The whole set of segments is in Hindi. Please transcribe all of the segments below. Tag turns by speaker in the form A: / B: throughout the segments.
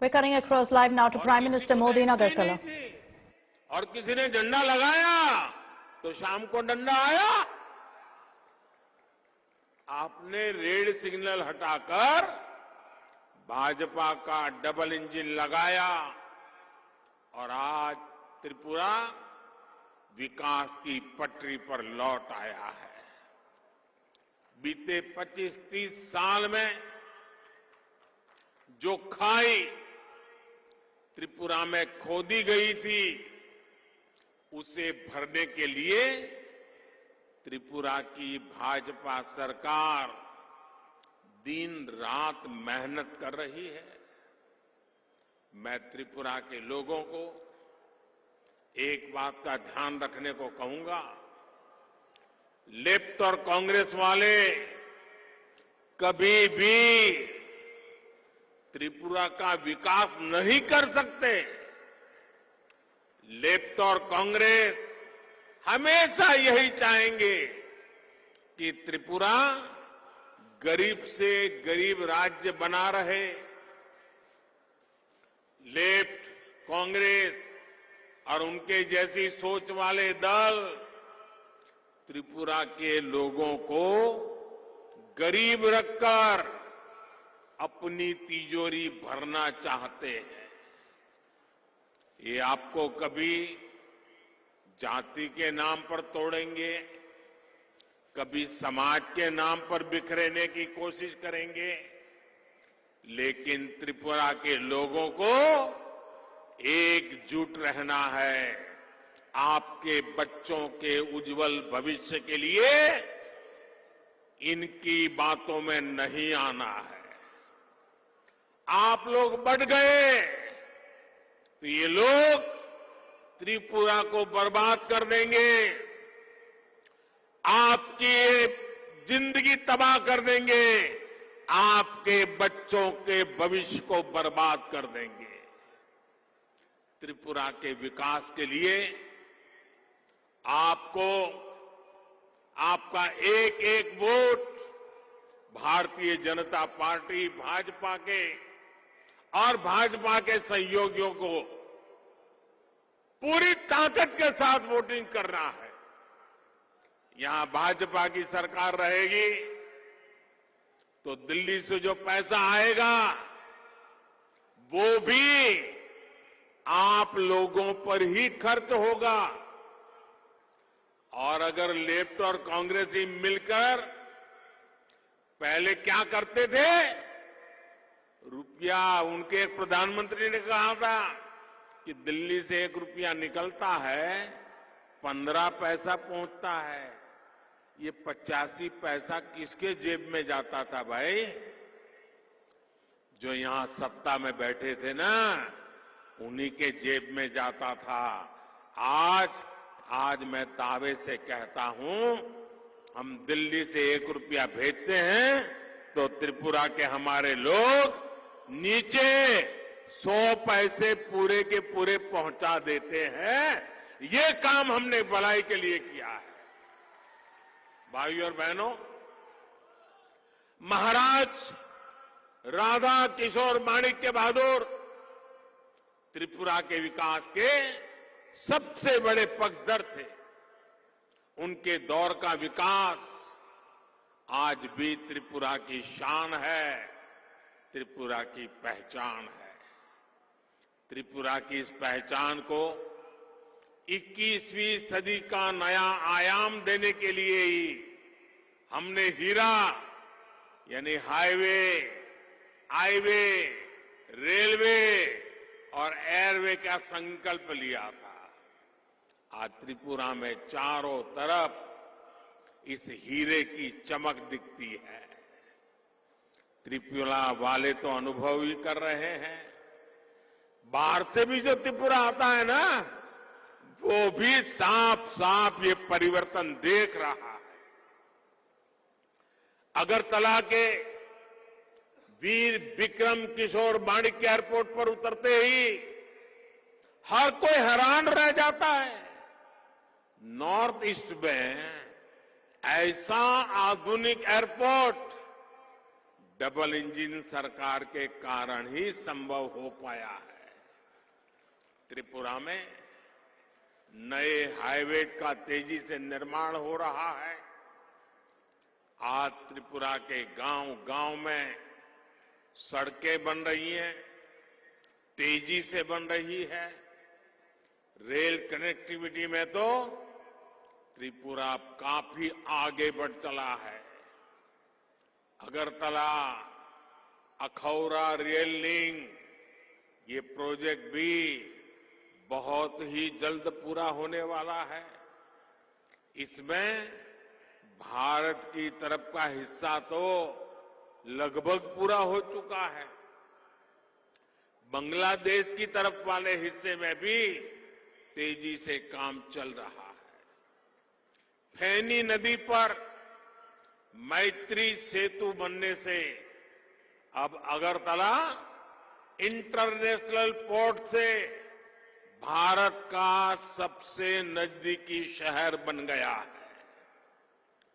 A: We're cutting across live now to Prime Minister Modi in Agartala.
B: और किसी ने झंडा लगाया तो शाम को डंडा आया। आपने रेड सिग्नल हटाकर भाजपा का डबल इंजन लगाया और आज त्रिपुरा विकास की पटरी पर लौट आया है। बीते 25-30 साल में जो खाई त्रिपुरा में खोदी गई थी, उसे भरने के लिए त्रिपुरा की भाजपा सरकार दिन रात मेहनत कर रही है। मैं त्रिपुरा के लोगों को एक बात का ध्यान रखने को कहूंगा, लेफ्ट और कांग्रेस वाले कभी भी त्रिपुरा का विकास नहीं कर सकते। लेफ्ट और कांग्रेस हमेशा यही चाहेंगे कि त्रिपुरा गरीब से गरीब राज्य बना रहे। लेफ्ट, कांग्रेस और उनके जैसी सोच वाले दल त्रिपुरा के लोगों को गरीब रखकर अपनी तिजोरी भरना चाहते हैं। ये आपको कभी जाति के नाम पर तोड़ेंगे, कभी समाज के नाम पर बिखरने की कोशिश करेंगे, लेकिन त्रिपुरा के लोगों को एकजुट रहना है। आपके बच्चों के उज्जवल भविष्य के लिए इनकी बातों में नहीं आना है। आप लोग बढ़ गए तो ये लोग त्रिपुरा को बर्बाद कर देंगे, आपकी जिंदगी तबाह कर देंगे, आपके बच्चों के भविष्य को बर्बाद कर देंगे। त्रिपुरा के विकास के लिए आपको आपका एक एक वोट भारतीय जनता पार्टी, भाजपा के और भाजपा के सहयोगियों को पूरी ताकत के साथ वोटिंग करना है। यहां भाजपा की सरकार रहेगी तो दिल्ली से जो पैसा आएगा वो भी आप लोगों पर ही खर्च होगा। और अगर लेफ्ट और कांग्रेस ही मिलकर पहले क्या करते थे, रुपया, उनके एक प्रधानमंत्री ने कहा था कि दिल्ली से 1 रुपया निकलता है 15 पैसा पहुंचता है। ये 85 पैसा किसके जेब में जाता था भाई? जो यहां सत्ता में बैठे थे ना, उन्हीं के जेब में जाता था। आज मैं दावे से कहता हूं, हम दिल्ली से 1 रुपया भेजते हैं तो त्रिपुरा के हमारे लोग नीचे 100 पैसे पूरे के पूरे पहुंचा देते हैं। ये काम हमने भलाई के लिए किया है। भाइयों और बहनों, महाराज राधा किशोर माणिक्य बहादुर त्रिपुरा के विकास के सबसे बड़े पक्षधर थे। उनके दौर का विकास आज भी त्रिपुरा की शान है, त्रिपुरा की पहचान है। त्रिपुरा की इस पहचान को 21वीं सदी का नया आयाम देने के लिए ही हमने हीरा यानी हाईवे, रेलवे और एयरवे का संकल्प लिया था। आज त्रिपुरा में चारों तरफ इस हीरे की चमक दिखती है। त्रिपुरा वाले तो अनुभव ही कर रहे हैं। बाहर से भी जो त्रिपुरा आता है ना, वो भी साफ साफ ये परिवर्तन देख रहा है। अगरतला के वीर विक्रम किशोर माणिक्य एयरपोर्ट पर उतरते ही हर कोई हैरान रह जाता है। नॉर्थ ईस्ट में ऐसा आधुनिक एयरपोर्ट डबल इंजन सरकार के कारण ही संभव हो पाया है। त्रिपुरा में नए हाईवे का तेजी से निर्माण हो रहा है। आज त्रिपुरा के गांव-गांव में सड़कें बन रही हैं, तेजी से बन रही है। रेल कनेक्टिविटी में तो त्रिपुरा काफी आगे बढ़ चला है। अगरतला अखौरा रेल लिंक ये प्रोजेक्ट भी बहुत ही जल्द पूरा होने वाला है। इसमें भारत की तरफ का हिस्सा तो लगभग पूरा हो चुका है। बांग्लादेश की तरफ वाले हिस्से में भी तेजी से काम चल रहा है। फैनी नदी पर मैत्री सेतु बनने से अब अगरतला इंटरनेशनल पोर्ट से भारत का सबसे नजदीकी शहर बन गया है।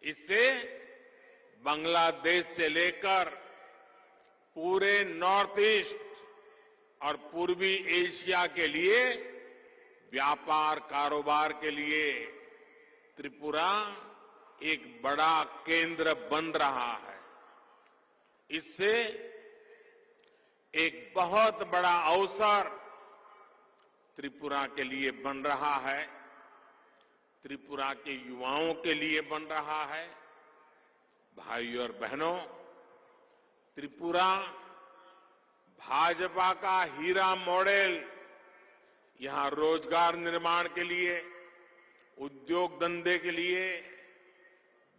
B: इससे बांग्लादेश से लेकर पूरे नॉर्थ ईस्ट और पूर्वी एशिया के लिए व्यापार कारोबार के लिए त्रिपुरा एक बड़ा केंद्र बन रहा है। इससे एक बहुत बड़ा अवसर त्रिपुरा के लिए बन रहा है, त्रिपुरा के युवाओं के लिए बन रहा है। भाइयों और बहनों, त्रिपुरा भाजपा का हीरा मॉडल यहां रोजगार निर्माण के लिए, उद्योग धंधे के लिए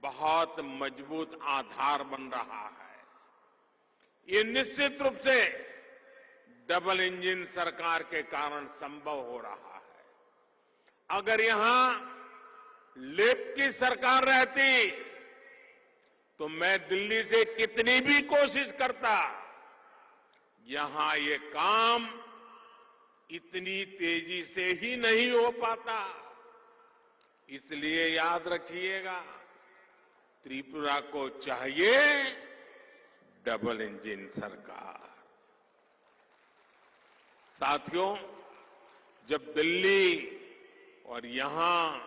B: बहुत मजबूत आधार बन रहा है। ये निश्चित रूप से डबल इंजन सरकार के कारण संभव हो रहा है। अगर यहां लेफ्ट की सरकार रहती तो मैं दिल्ली से कितनी भी कोशिश करता, यहां ये काम इतनी तेजी से ही नहीं हो पाता। इसलिए याद रखिएगा, त्रिपुरा को चाहिए डबल इंजन सरकार। साथियों, जब दिल्ली और यहां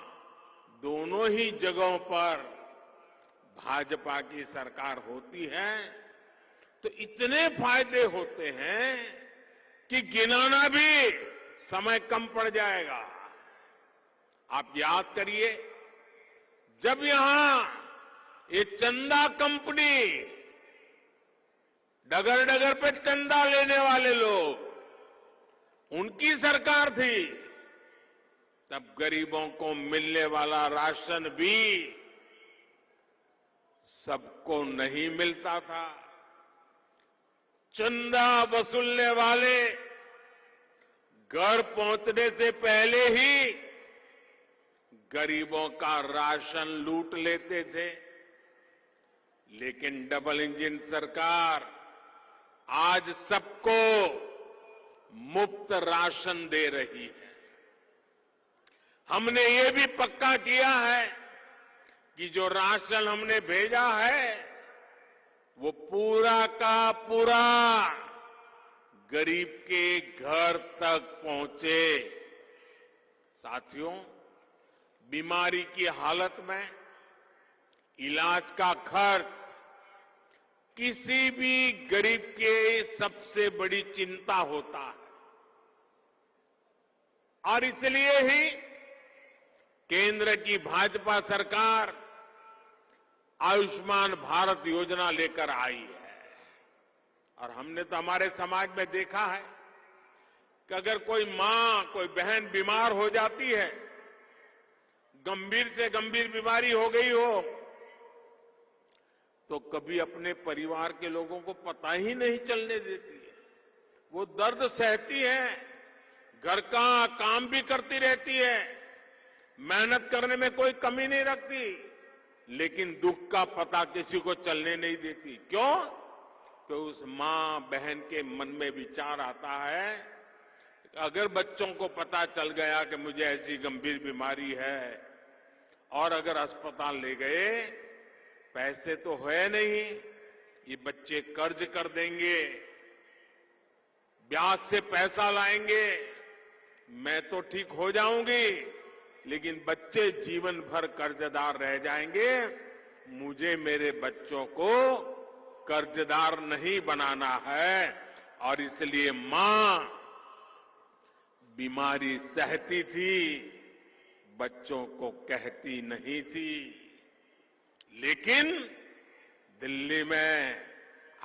B: दोनों ही जगहों पर भाजपा की सरकार होती है तो इतने फायदे होते हैं कि गिनाना भी समय कम पड़ जाएगा। आप याद करिए, जब यहां ये चंदा कंपनी, डगर डगर पे चंदा लेने वाले लोग, उनकी सरकार थी, तब गरीबों को मिलने वाला राशन भी सबको नहीं मिलता था। चंदा वसूलने वाले घर पहुंचने से पहले ही गरीबों का राशन लूट लेते थे। लेकिन डबल इंजन सरकार आज सबको मुफ्त राशन दे रही है। हमने ये भी पक्का किया है कि जो राशन हमने भेजा है वो पूरा का पूरा गरीब के घर तक पहुंचे। साथियों, बीमारी की हालत में इलाज का खर्च किसी भी गरीब के सबसे बड़ी चिंता होता है, और इसलिए ही केंद्र की भाजपा सरकार आयुष्मान भारत योजना लेकर आई है। और हमने तो हमारे समाज में देखा है कि अगर कोई मां, कोई बहन बीमार हो जाती है, गंभीर से गंभीर बीमारी हो गई हो, तो कभी अपने परिवार के लोगों को पता ही नहीं चलने देती है। वो दर्द सहती है, घर का काम भी करती रहती है, मेहनत करने में कोई कमी नहीं रखती, लेकिन दुख का पता किसी को चलने नहीं देती। क्यों? तो उस मां बहन के मन में विचार आता है, अगर बच्चों को पता चल गया कि मुझे ऐसी गंभीर बीमारी है और अगर अस्पताल ले गए, पैसे तो है नहीं, ये बच्चे कर्ज कर देंगे, ब्याज से पैसा लाएंगे, मैं तो ठीक हो जाऊंगी, लेकिन बच्चे जीवन भर कर्जदार रह जाएंगे। मुझे मेरे बच्चों को कर्जदार नहीं बनाना है और इसलिए मां बीमारी सहती थी, बच्चों को कहती नहीं थी। लेकिन दिल्ली में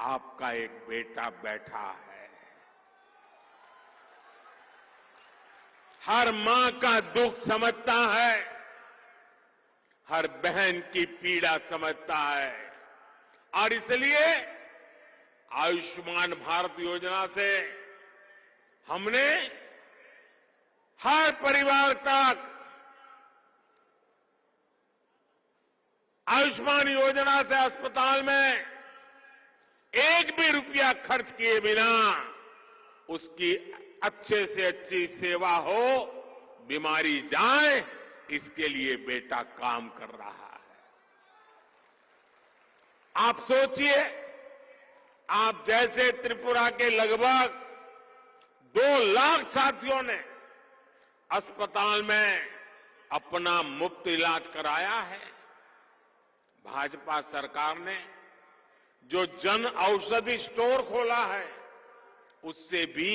B: आपका एक बेटा बैठा है, हर मां का दुख समझता है, हर बहन की पीड़ा समझता है और इसलिए आयुष्मान भारत योजना से हमने हर परिवार तक आयुष्मान योजना से अस्पताल में एक भी रुपया खर्च किए बिना उसकी अच्छे से अच्छी सेवा हो, बीमारी जाए, इसके लिए बेटा काम कर रहा है। आप सोचिए, आप जैसे त्रिपुरा के लगभग 2 लाख साथियों ने अस्पताल में अपना मुफ्त इलाज कराया है। भाजपा सरकार ने जो जन औषधि स्टोर खोला है, उससे भी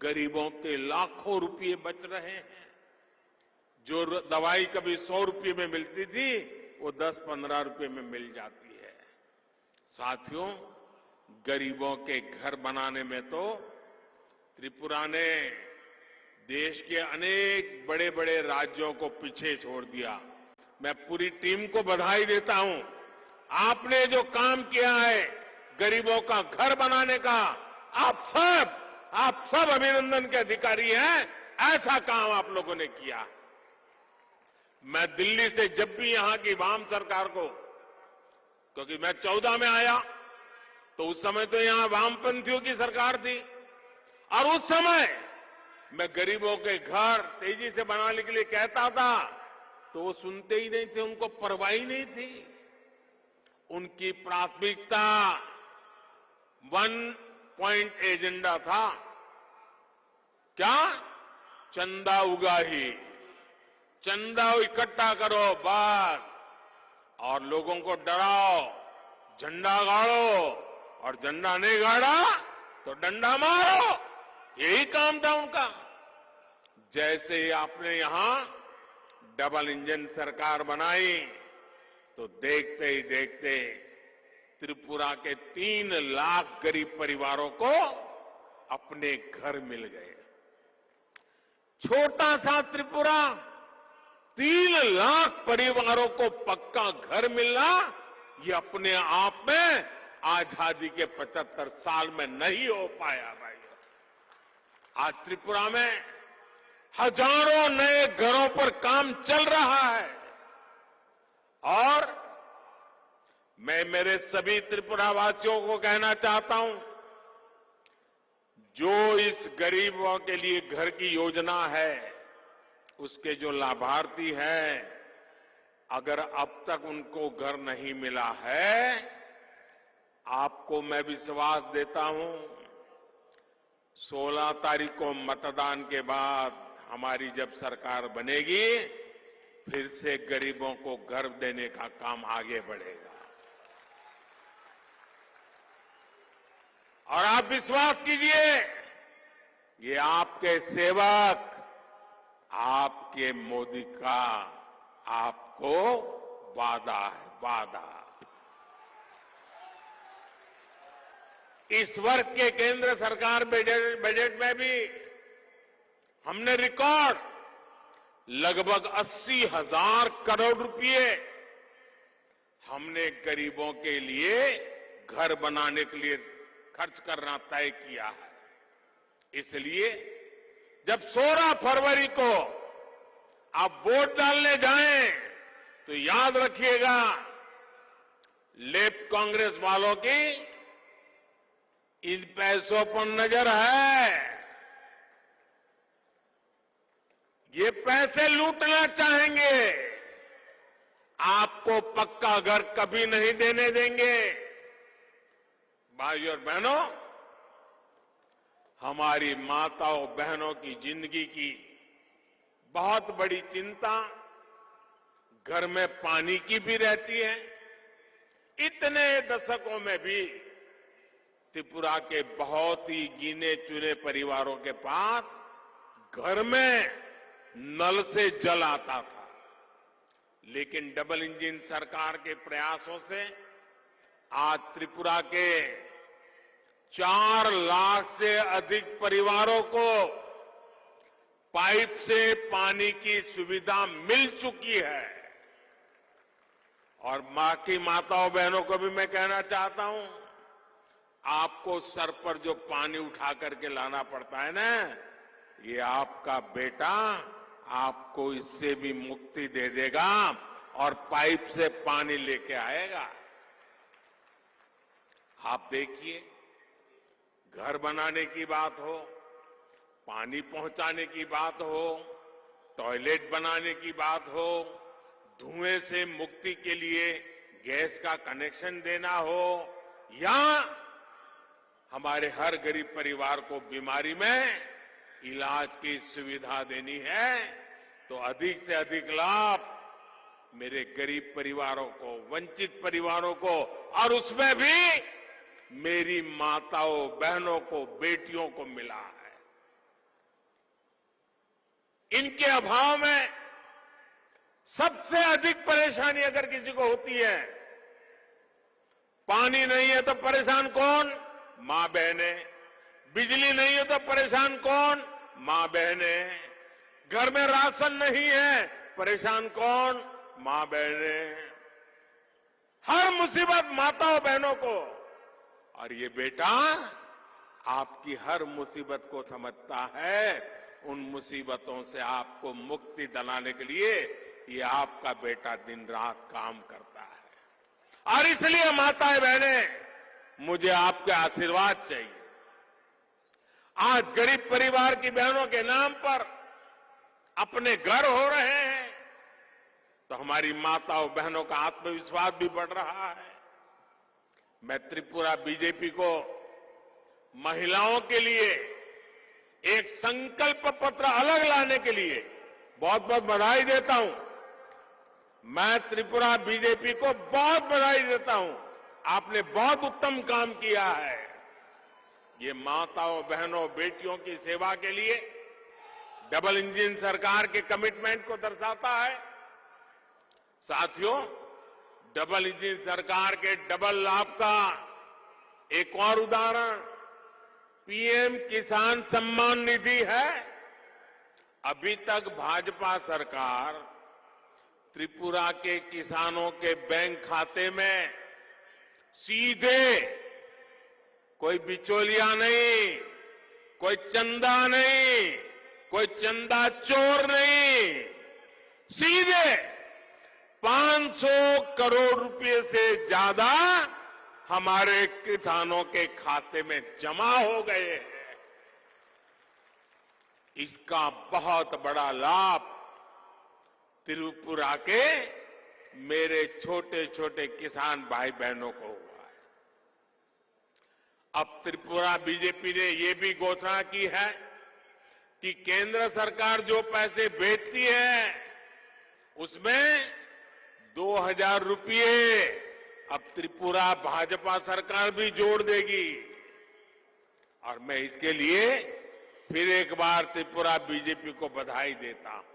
B: गरीबों के लाखों रुपये बच रहे हैं। जो दवाई कभी 100 रुपये में मिलती थी, वो 10-15 रुपये में मिल जाती है। साथियों, गरीबों के घर बनाने में तो त्रिपुरा ने देश के अनेक बड़े बड़े राज्यों को पीछे छोड़ दिया। मैं पूरी टीम को बधाई देता हूं। आपने जो काम किया है गरीबों का घर बनाने का, आप सब अभिनंदन के अधिकारी हैं। ऐसा काम आप लोगों ने किया। मैं दिल्ली से जब भी यहां की वाम सरकार को, क्योंकि मैं 14 में आया तो उस समय तो यहां वामपंथियों की सरकार थी और उस समय मैं गरीबों के घर तेजी से बनाने के लिए कहता था तो वो सुनते ही नहीं थे, उनको परवाह ही नहीं थी। उनकी प्राथमिकता 1 पॉइंट एजेंडा था, क्या? चंदा उगाही, चंदा इकट्ठा करो बस, और लोगों को डराओ, झंडा गाड़ो, और झंडा नहीं गाड़ा तो डंडा मारो। यही काम था उनका। जैसे ही आपने यहां डबल इंजन सरकार बनाई तो देखते ही देखते त्रिपुरा के 3 लाख गरीब परिवारों को अपने घर मिल गए। छोटा सा त्रिपुरा 3 लाख परिवारों को पक्का घर मिलना, ये अपने आप में आजादी के 75 साल में नहीं हो पाया भाई। आज त्रिपुरा में हजारों नए घरों पर काम चल रहा है और मैं मेरे सभी त्रिपुरावासियों को कहना चाहता हूं, जो इस गरीबों के लिए घर की योजना है, उसके जो लाभार्थी हैं, अगर अब तक उनको घर नहीं मिला है, आपको मैं विश्वास देता हूं 16 तारीख को मतदान के बाद हमारी जब सरकार बनेगी, फिर से गरीबों को घर देने का काम आगे बढ़ेगा। और आप विश्वास कीजिए, ये आपके सेवक, आपके मोदी का आपको वादा है, वादा। इस वर्ष के केंद्र सरकार बजट में भी हमने रिकॉर्ड लगभग 80,000 करोड़ रुपए हमने गरीबों के लिए घर बनाने के लिए खर्च करना तय किया है। इसलिए जब 16 फरवरी को आप वोट डालने जाएं तो याद रखिएगा, लेफ्ट कांग्रेस वालों की इन पैसों पर नजर है। ये पैसे लूटना चाहेंगे, आपको पक्का घर कभी नहीं देने देंगे। भाइयों और बहनों, हमारी माताओं बहनों की जिंदगी की बहुत बड़ी चिंता घर में पानी की भी रहती है। इतने दशकों में भी त्रिपुरा के बहुत ही गिने चुने परिवारों के पास घर में नल से जल आता था। लेकिन डबल इंजन सरकार के प्रयासों से आज त्रिपुरा के 4 लाख से अधिक परिवारों को पाइप से पानी की सुविधा मिल चुकी है। और बाकी माताओं बहनों को भी मैं कहना चाहता हूं, आपको सर पर जो पानी उठा करके लाना पड़ता है ना, ये आपका बेटा आपको इससे भी मुक्ति दे देगा और पाइप से पानी लेके आएगा। आप देखिए, घर बनाने की बात हो, पानी पहुंचाने की बात हो, टॉयलेट बनाने की बात हो, धुएं से मुक्ति के लिए गैस का कनेक्शन देना हो, या हमारे हर गरीब परिवार को बीमारी में इलाज की सुविधा देनी है, तो अधिक से अधिक लाभ मेरे गरीब परिवारों को, वंचित परिवारों को, और उसमें भी मेरी माताओं बहनों को, बेटियों को मिला है। इनके अभाव में सबसे अधिक परेशानी अगर किसी को होती है, पानी नहीं है तो परेशान कौन? मां बहनें। बिजली नहीं है तो परेशान कौन? मां बहनें। घर में राशन नहीं है, परेशान कौन? मां बहनें। हर मुसीबत माताओं बहनों को। और ये बेटा आपकी हर मुसीबत को समझता है। उन मुसीबतों से आपको मुक्ति दिलाने के लिए ये आपका बेटा दिन रात काम करता है। और इसलिए माताएं बहनें, मुझे आपके आशीर्वाद चाहिए। आज गरीब परिवार की बहनों के नाम पर अपने घर हो रहे हैं, तो हमारी माताओं बहनों का आत्मविश्वास भी बढ़ रहा है। मैं त्रिपुरा बीजेपी को महिलाओं के लिए एक संकल्प पत्र अलग लाने के लिए बहुत बहुत बधाई देता हूं। मैं त्रिपुरा बीजेपी को बहुत बधाई देता हूं। आपने बहुत उत्तम काम किया है। ये माताओं बहनों बेटियों की सेवा के लिए डबल इंजन सरकार के कमिटमेंट को दर्शाता है। साथियों, डबल इंजन सरकार के डबल लाभ का एक और उदाहरण पीएम किसान सम्मान निधि है। अभी तक भाजपा सरकार त्रिपुरा के किसानों के बैंक खाते में सीधे, कोई बिचौलिया नहीं, कोई चंदा नहीं, कोई चंदा चोर नहीं, सीधे 500 करोड़ रुपए से ज्यादा हमारे किसानों के खाते में जमा हो गए हैं। इसका बहुत बड़ा लाभ त्रिपुरा के मेरे छोटे छोटे किसान भाई बहनों को हुआ है। अब त्रिपुरा बीजेपी ने ये भी घोषणा की है कि केंद्र सरकार जो पैसे भेजती है उसमें 2000 रुपये अब त्रिपुरा भाजपा सरकार भी जोड़ देगी। और मैं इसके लिए फिर एक बार त्रिपुरा बीजेपी को बधाई देता हूं।